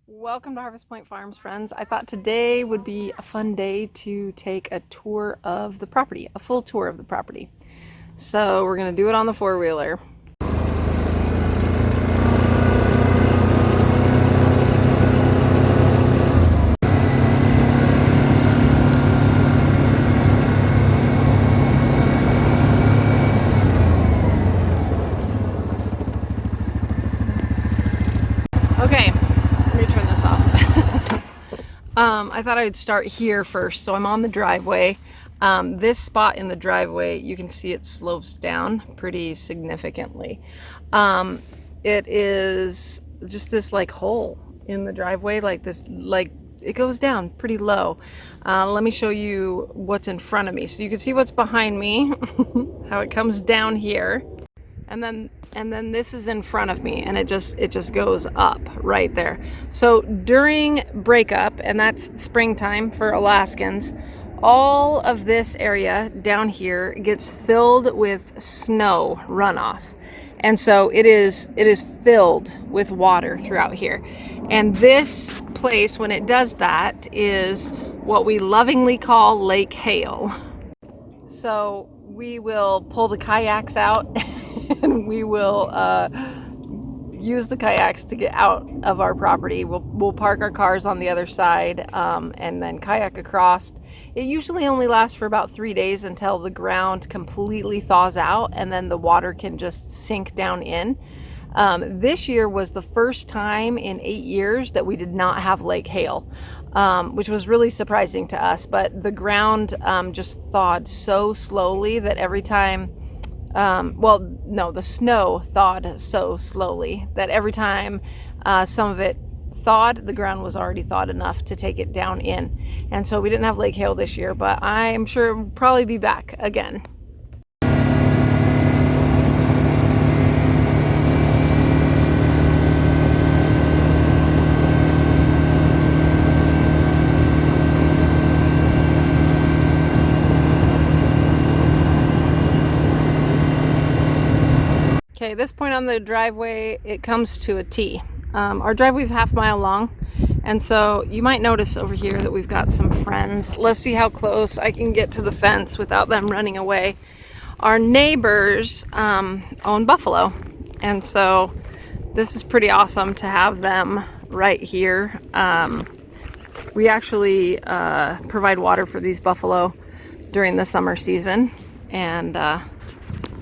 Welcome to Harvest Point Farms, friends. I thought today would be a fun day to take a tour of the property, a full tour of the property. So we're going to do it on the four-wheeler. Okay, let me turn this off. I thought I'd start here first. So I'm on the driveway. This spot in the driveway, you can see it slopes down pretty significantly. It is just this like hole in the driveway, like this, like it goes down pretty low. Let me show you what's in front of me. So you can see what's behind me, how it comes down here. And then this is in front of me, and it just goes up right there. So during breakup, and that's springtime for Alaskans, all of this area down here gets filled with snow runoff. And so it is filled with water throughout here. And this place, when it does that, is what we lovingly call Lake Hale. So we will pull the kayaks out and we will use the kayaks to get out of our property. We'll park our cars on the other side and then kayak across. It usually only lasts for about 3 days until the ground completely thaws out and then the water can just sink down in. This year was the first time in 8 years that we did not have Lake Hale, which was really surprising to us. But the ground just thawed so slowly that every time, the snow thawed so slowly that every time some of it thawed, the ground was already thawed enough to take it down in. And so we didn't have Lake Hale this year, but I'm sure it will probably be back again. Okay, this point on the driveway, it comes to a T. Our driveway is half a mile long, and so you might notice over here that we've got some friends. Let's see how close I can get to the fence without them running away. Our neighbors own buffalo, and so this is pretty awesome to have them right here. We actually provide water for these buffalo during the summer season, and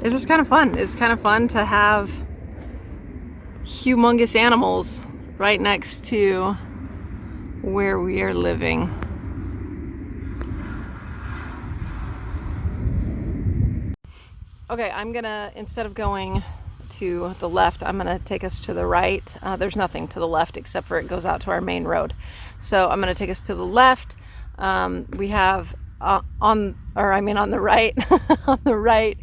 it's just kind of fun. It's kind of fun to have humongous animals right next to where we are living. Okay, I'm gonna, instead of going to the left, I'm gonna take us to the right. There's nothing to the left except for it goes out to our main road. So I'm gonna take us to the left. We have on the right, on the right,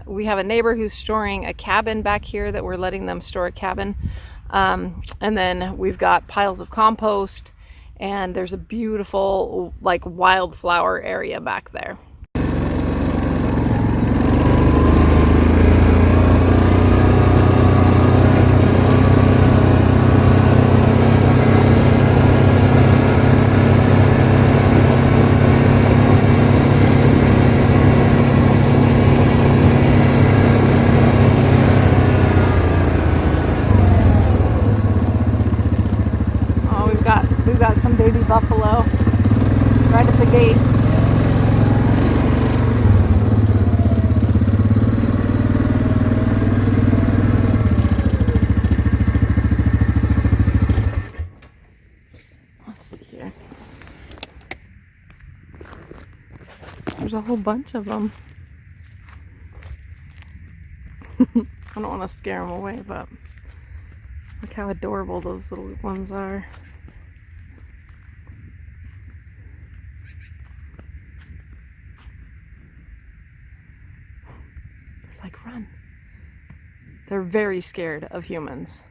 we have a neighbor who's storing a cabin back here that we're letting them store a cabin. And then we've got piles of compost, and there's a beautiful like wildflower area back there. We've got some baby buffalo right at the gate. Let's see here. There's a whole bunch of them. I don't want to scare them away, but look how adorable those little ones are. Like, run. They're very scared of humans.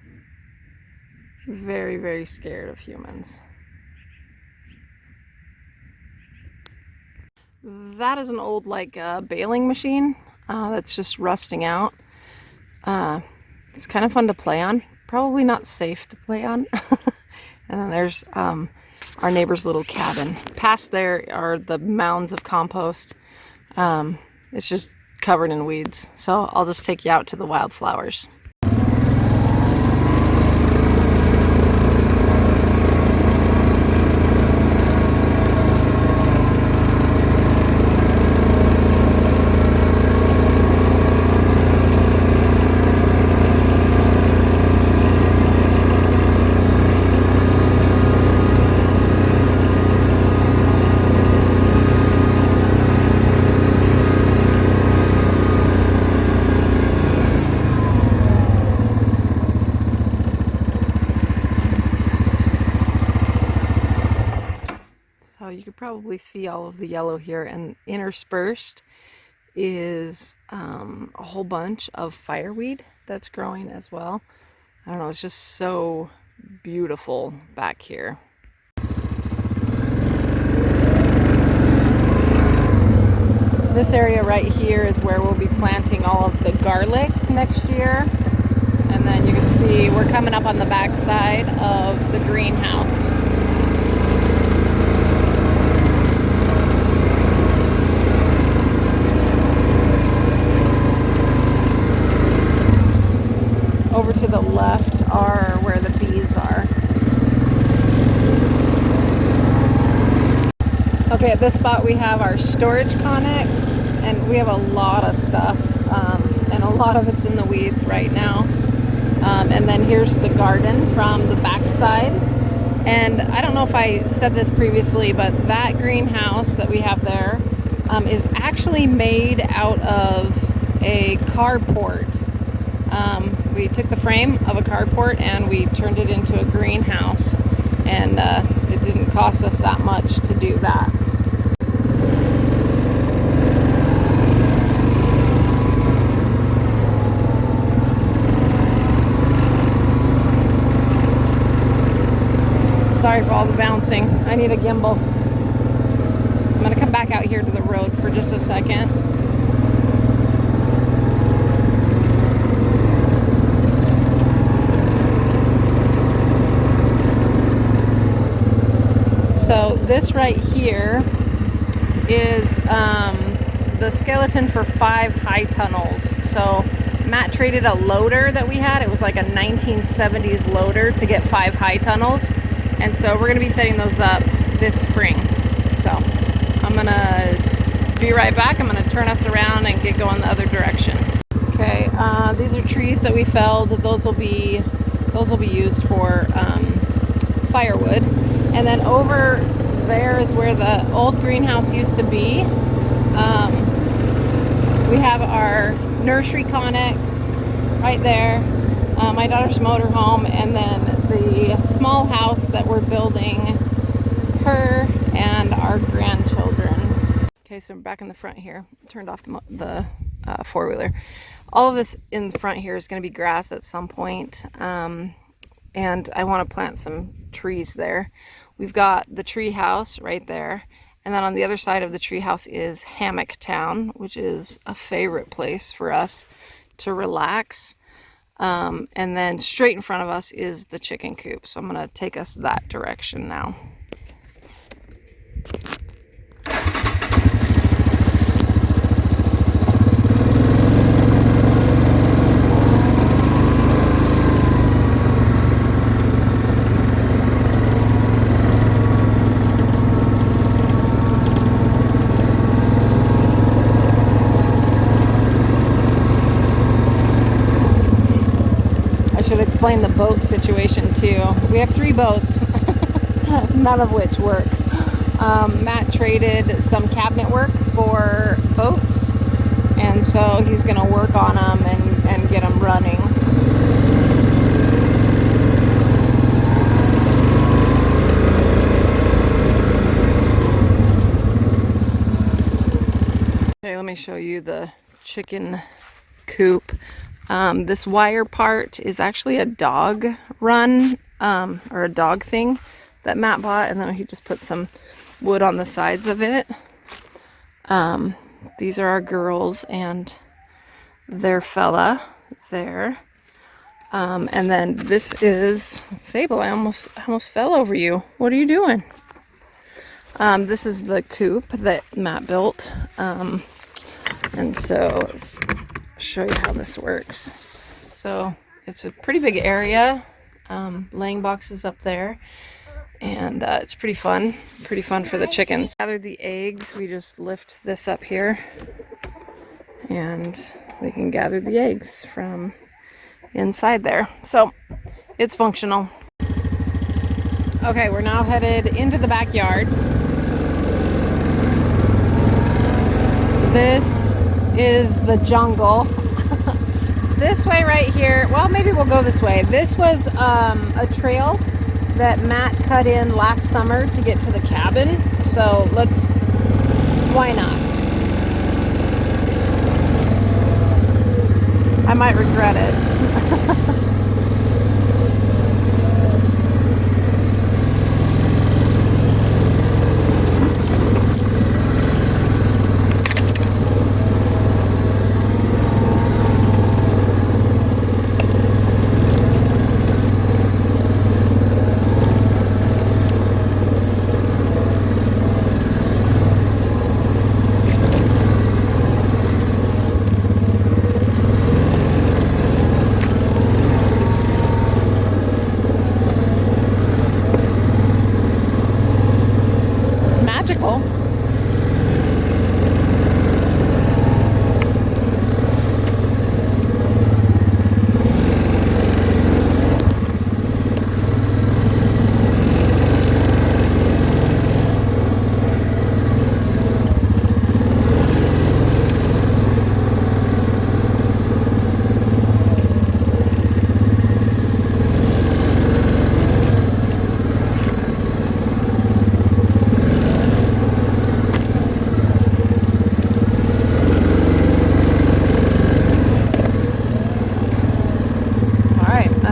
Very, very scared of humans. That is an old like baling machine that's just rusting out. It's kind of fun to play on. Probably not safe to play on. And then there's our neighbor's little cabin. Past there are the mounds of compost. It's just covered in weeds. So I'll just take you out to the wildflowers. So you could probably see all of the yellow here, and interspersed is a whole bunch of fireweed that's growing as well. I don't know, it's just so beautiful back here. This area right here is where we'll be planting all of the garlic next year. And then you can see we're coming up on the back side of the greenhouse. Over to the left are where the bees are. Okay, at this spot we have our storage connex, and we have a lot of stuff, and a lot of it's in the weeds right now. And then here's the garden from the back side. And I don't know if I said this previously, but that greenhouse that we have there is actually made out of a carport. We took the frame of a carport and we turned it into a greenhouse, and it didn't cost us that much to do that. Sorry for all the bouncing. I need a gimbal. I'm gonna come back out here to the road for just a second. So this right here is the skeleton for 5 high tunnels. So Matt traded a loader that we had. It was like a 1970s loader to get 5 high tunnels. And so we're gonna be setting those up this spring. So I'm gonna be right back. I'm gonna turn us around and get going the other direction. Okay, these are trees that we felled. Those will be used for firewood. And then over there is where the old greenhouse used to be. We have our nursery connex right there, my daughter's motorhome, and then the small house that we're building her and our grandchildren. Okay, so I'm back in the front here. Turned off the four-wheeler. All of this in the front here is going to be grass at some point, and I want to plant some trees there. We've got the tree house right there, and then on the other side of the tree house is Hammock Town, which is a favorite place for us to relax. And then straight in front of us is the chicken coop. So I'm going to take us that direction now. Explain the boat situation too. We have 3 boats, none of which work. Matt traded some cabinet work for boats, and so he's going to work on them and get them running. Okay, let me show you the chicken coop. This wire part is actually a dog run, or a dog thing that Matt bought, and then he just put some wood on the sides of it. These are our girls and their fella there. And then this is Sable. I almost fell over you. What are you doing? This is the coop that Matt built. And so let's show you how this works. So it's a pretty big area, laying boxes up there, and it's pretty fun for the chickens. Gather the eggs, we just lift this up here and we can gather the eggs from inside there. So it's functional. Okay, we're now headed into the backyard. This is the jungle. This way right here, well, maybe we'll go this way. This was a trail that Matt cut in last summer to get to the cabin. So why not? I might regret it.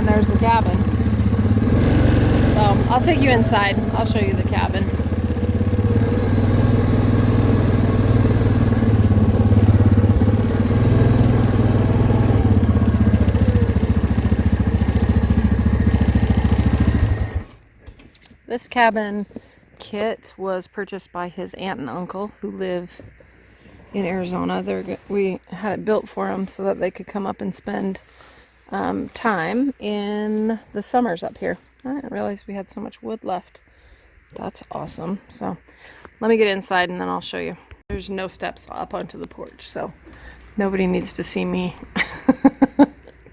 There's the cabin. So I'll take you inside. I'll show you the cabin. This cabin kit was purchased by his aunt and uncle who live in Arizona. We had it built for them so that they could come up and spend time in the summers up here. I didn't realize we had so much wood left. That's awesome. So let me get inside and then I'll show you. There's no steps up onto the porch, so nobody needs to see me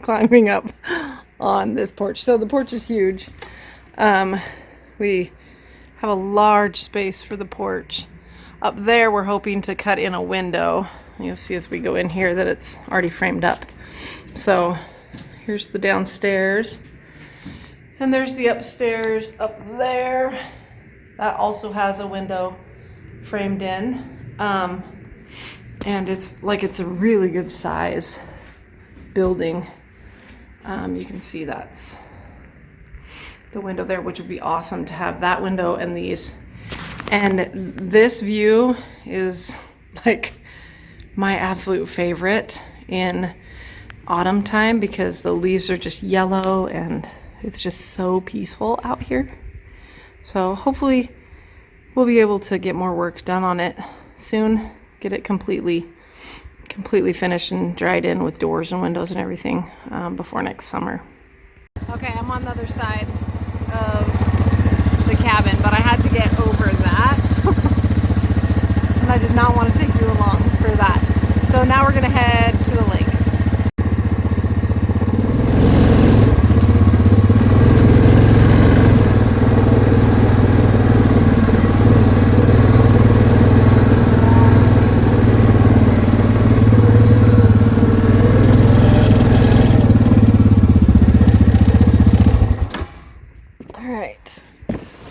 climbing up on this porch. So the porch is huge. We have a large space for the porch. Up there we're hoping to cut in a window. You'll see as we go in here that it's already framed up. So here's the downstairs, and there's the upstairs up there. That also has a window framed in, and it's a really good size building. You can see that's the window there, which would be awesome to have that window and these. And this view is like my absolute favorite in autumn time because the leaves are just yellow and it's just so peaceful out here. So hopefully we'll be able to get more work done on it soon, get it completely finished and dried in with doors and windows and everything before next summer. Okay, I'm on the other side of the cabin, but I had to get over that and I did not want to take you along for that. So now we're gonna head to the lake.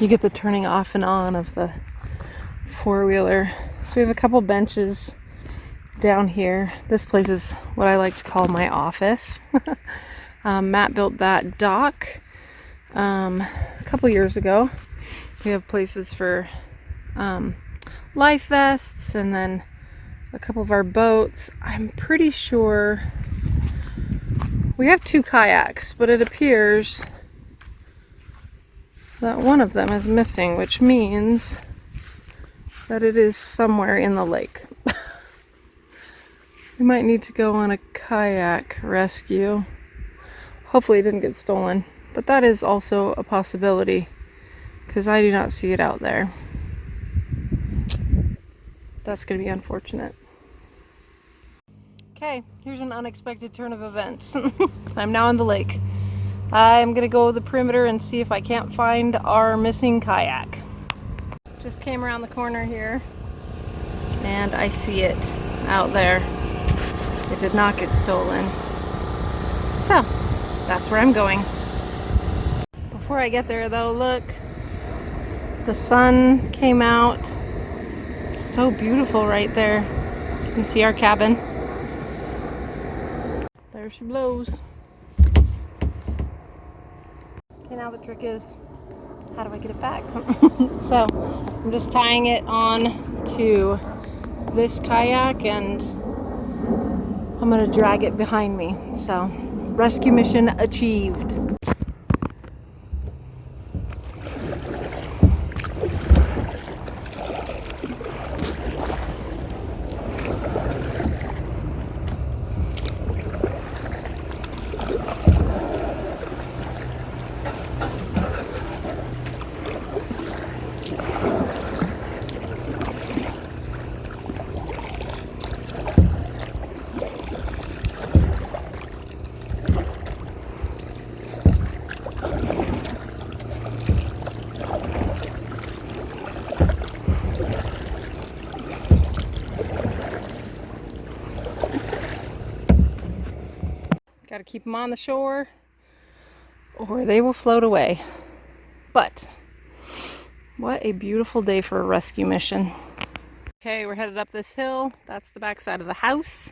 You get the turning off and on of the four-wheeler. So we have a couple benches down here. This place is what I like to call my office. Matt built that dock a couple years ago. We have places for life vests and then a couple of our boats. I'm pretty sure We have 2 kayaks, but it appears that one of them is missing, which means that it is somewhere in the lake. We might need to go on a kayak rescue. Hopefully it didn't get stolen, but that is also a possibility because I do not see it out there. That's going to be unfortunate. Okay, here's an unexpected turn of events. I'm now in the lake. I'm going to go the perimeter and see if I can't find our missing kayak. Just came around the corner here and I see it out there. It did not get stolen. So, that's where I'm going. Before I get there though, look. The sun came out. It's so beautiful right there. You can see our cabin. There she blows. Okay, now the trick is, how do I get it back? So, I'm just tying it on to this kayak and I'm gonna drag it behind me. So, rescue mission achieved. Got to keep them on the shore or they will float away. But what a beautiful day for a rescue mission. Okay, we're headed up this hill. That's the back side of the house.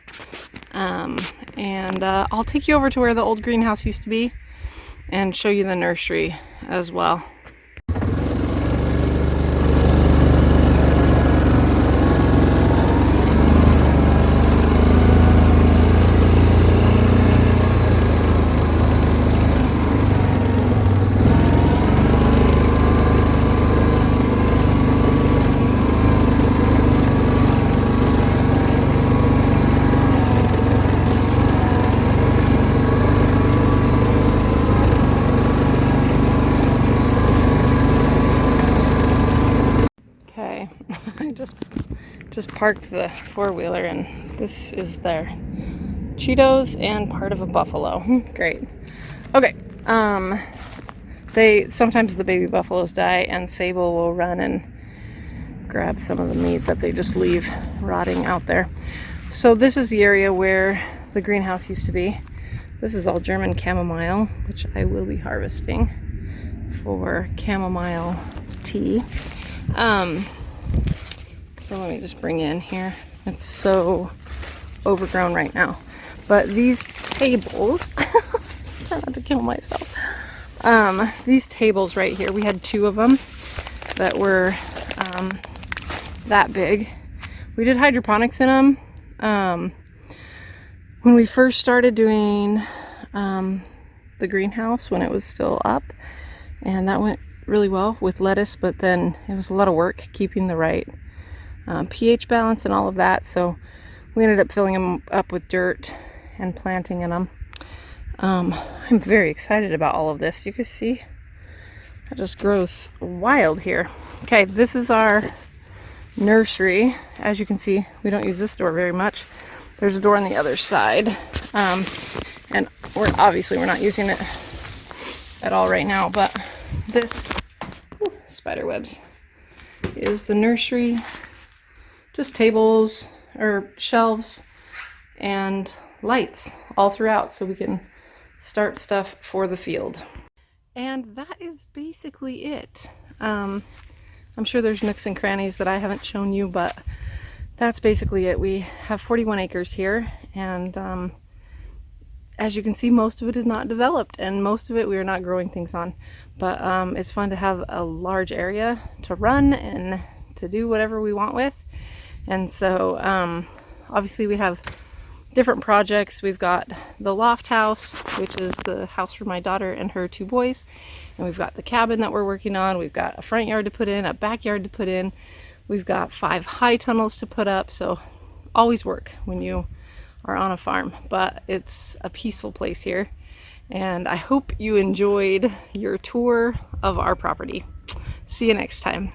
I'll take you over to where the old greenhouse used to be and show you the nursery as well. I just parked the four-wheeler and this is their Cheetos and part of a buffalo. Great. Okay. Sometimes the baby buffaloes die and Sable will run and grab some of the meat that they just leave rotting out there. So this is the area where the greenhouse used to be. This is all German chamomile, which I will be harvesting for chamomile tea. So let me just bring in here. It's so overgrown right now. But these tables, try not to kill myself. These tables right here, we had 2 of them that were that big. We did hydroponics in them. When we first started doing the greenhouse, when it was still up, and that went really well with lettuce, but then it was a lot of work keeping the right pH balance and all of that, so we ended up filling them up with dirt and planting in them. I'm very excited about all of this. You can see it just grows wild here. Okay, this is our nursery. As you can see, we don't use this door very much. There's a door on the other side, and we're not using it at all right now, but this spider webs is the nursery. Just tables or shelves and lights all throughout so we can start stuff for the field. And that is basically it. I'm sure there's nooks and crannies that I haven't shown you, but that's basically it. We have 41 acres here, and as you can see, most of it is not developed and most of it we are not growing things on. But it's fun to have a large area to run and to do whatever we want with. And so obviously we have different projects. We've got the loft house, which is the house for my daughter and her 2 boys. And we've got the cabin that we're working on. We've got a front yard to put in, a backyard to put in. We've got 5 high tunnels to put up. So always work when you are on a farm, but it's a peaceful place here. And I hope you enjoyed your tour of our property. See you next time.